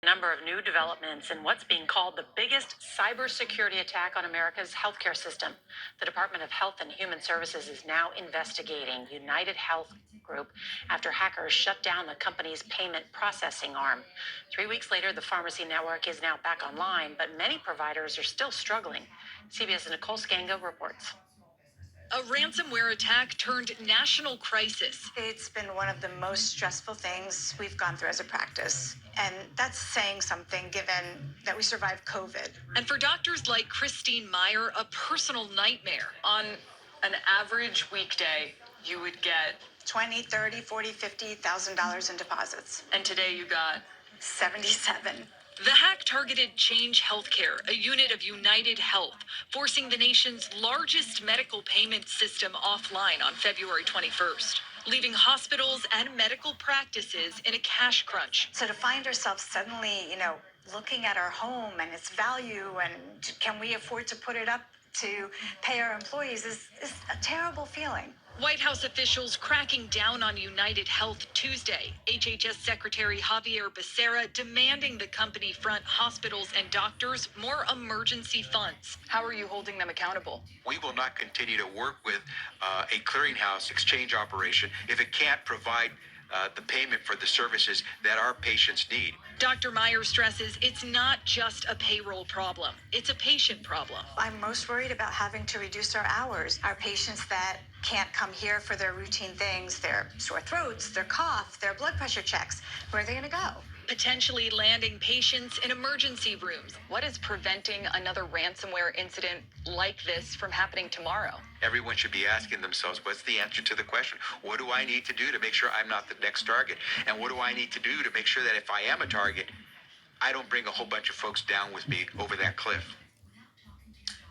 Number of new developments in what's being called the biggest cybersecurity attack on America's healthcare system. The Department of Health and Human Services is now investigating United Health Group after hackers shut down the company's payment processing arm. 3 weeks later, the pharmacy network is now back online, but many providers are still struggling. CBS's Nicole Skanga reports. A ransomware attack turned national crisis. It's been one of the most stressful things we've gone through as a practice. And that's saying something given that we survived COVID. And for doctors like Christine Meyer, a personal nightmare. On an average weekday, you would get $20, $30, $40, $50,000 in deposits. and today you got 77. The hack targeted Change Healthcare, a unit of United Health, forcing the nation's largest medical payment system offline on February 21st, leaving hospitals and medical practices in a cash crunch. So to find ourselves suddenly, looking at our home and its value and can we afford to put it up to pay our employees is a terrible feeling. White House officials cracking down on United Health Tuesday. HHS Secretary Javier Becerra demanding the company front hospitals and doctors more emergency funds. how are you holding them accountable? We will not continue to work with a clearinghouse exchange operation if it can't provide the payment for the services that our patients need. Dr. Meyer stresses it's not just a payroll problem, it's a patient problem. I'm most worried about having to reduce our hours. Our patients that can't come here for their routine things, their sore throats, their cough, their blood pressure checks, where are they going to go? Potentially landing patients in emergency rooms. What is preventing another ransomware incident like this from happening tomorrow? Everyone should be asking themselves, what's the answer to the question? What do I need to do to make sure I'm not the next target? And what do I need to do to make sure that if I am a target, I don't bring a whole bunch of folks down with me over that cliff?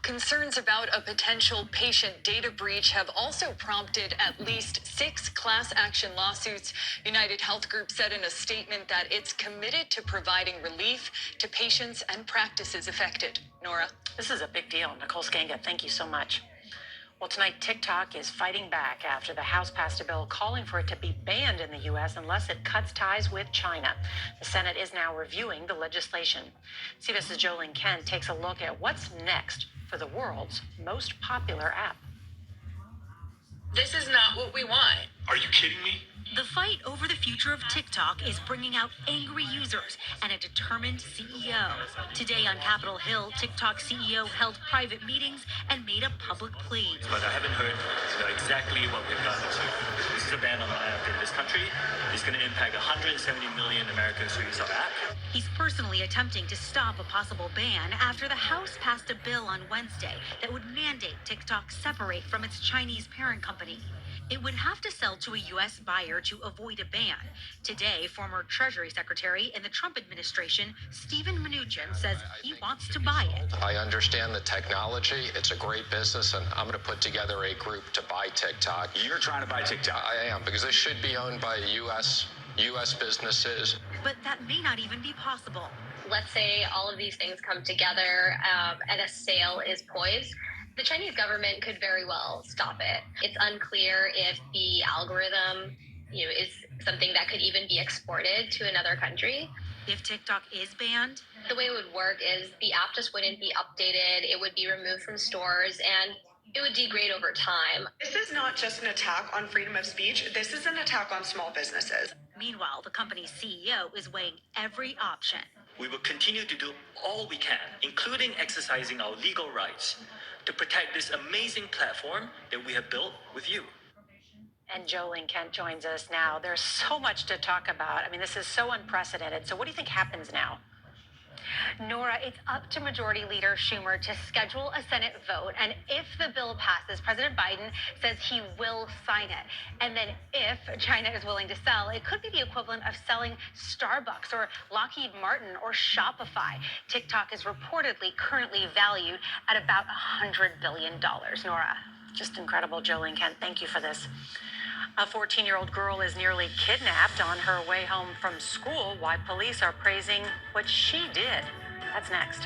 Concerns about a potential patient data breach have also prompted at least 6 class action lawsuits. United Health Group said in a statement that it's committed to providing relief to patients and practices affected. Nora? This is a big deal. Nicole Skanga, thank you so much. Well, tonight, TikTok is fighting back after the House passed a bill calling for it to be banned in the U.S. unless it cuts ties with China. The Senate is now reviewing the legislation. CBS's Jolene Kent takes a look at what's next for the world's most popular app. This is not what we want. Are you kidding me? The fight over the future of TikTok is bringing out angry users and a determined CEO. Today on Capitol Hill, TikTok CEO held private meetings and made a public plea. But I haven't heard exactly what we've done. This is a ban on the app in this country. It's going to impact 170 million Americans who use our app. He's personally attempting to stop a possible ban after the House passed a bill on Wednesday that would mandate TikTok separate from its Chinese parent company. It would have to sell to a U.S. buyer to avoid a ban. Today, former Treasury Secretary in the Trump administration, Steven Mnuchin, says he wants to buy it. I understand the technology. It's a great business, and I'm going to put together a group to buy TikTok. You're trying to buy TikTok. I am, because it should be owned by U.S. businesses. But that may not even be possible. Let's say all of these things come together and a sale is poised. The Chinese government could very well stop it. It's unclear if the algorithm, is something that could even be exported to another country. If TikTok is banned, the way it would work is the app just wouldn't be updated. It would be removed from stores and it would degrade over time. This is not just an attack on freedom of speech. This is an attack on small businesses. Meanwhile, the company's CEO is weighing every option. We will continue to do all we can, including exercising our legal rights, to protect this amazing platform that we have built with you. And Jolene Kent joins us now. There's so much to talk about. I mean, this is so unprecedented. So what do you think happens now? Nora, it's up to Majority Leader Schumer to schedule a Senate vote. And if the bill passes, President Biden says he will sign it. And then if China is willing to sell, it could be the equivalent of selling Starbucks or Lockheed Martin or Shopify. TikTok is reportedly currently valued at about $100 billion. Nora. Just incredible, Jolene Kent. Thank you for this. A 14-year-old girl is nearly kidnapped on her way home from school. Why police are praising what she did. That's next.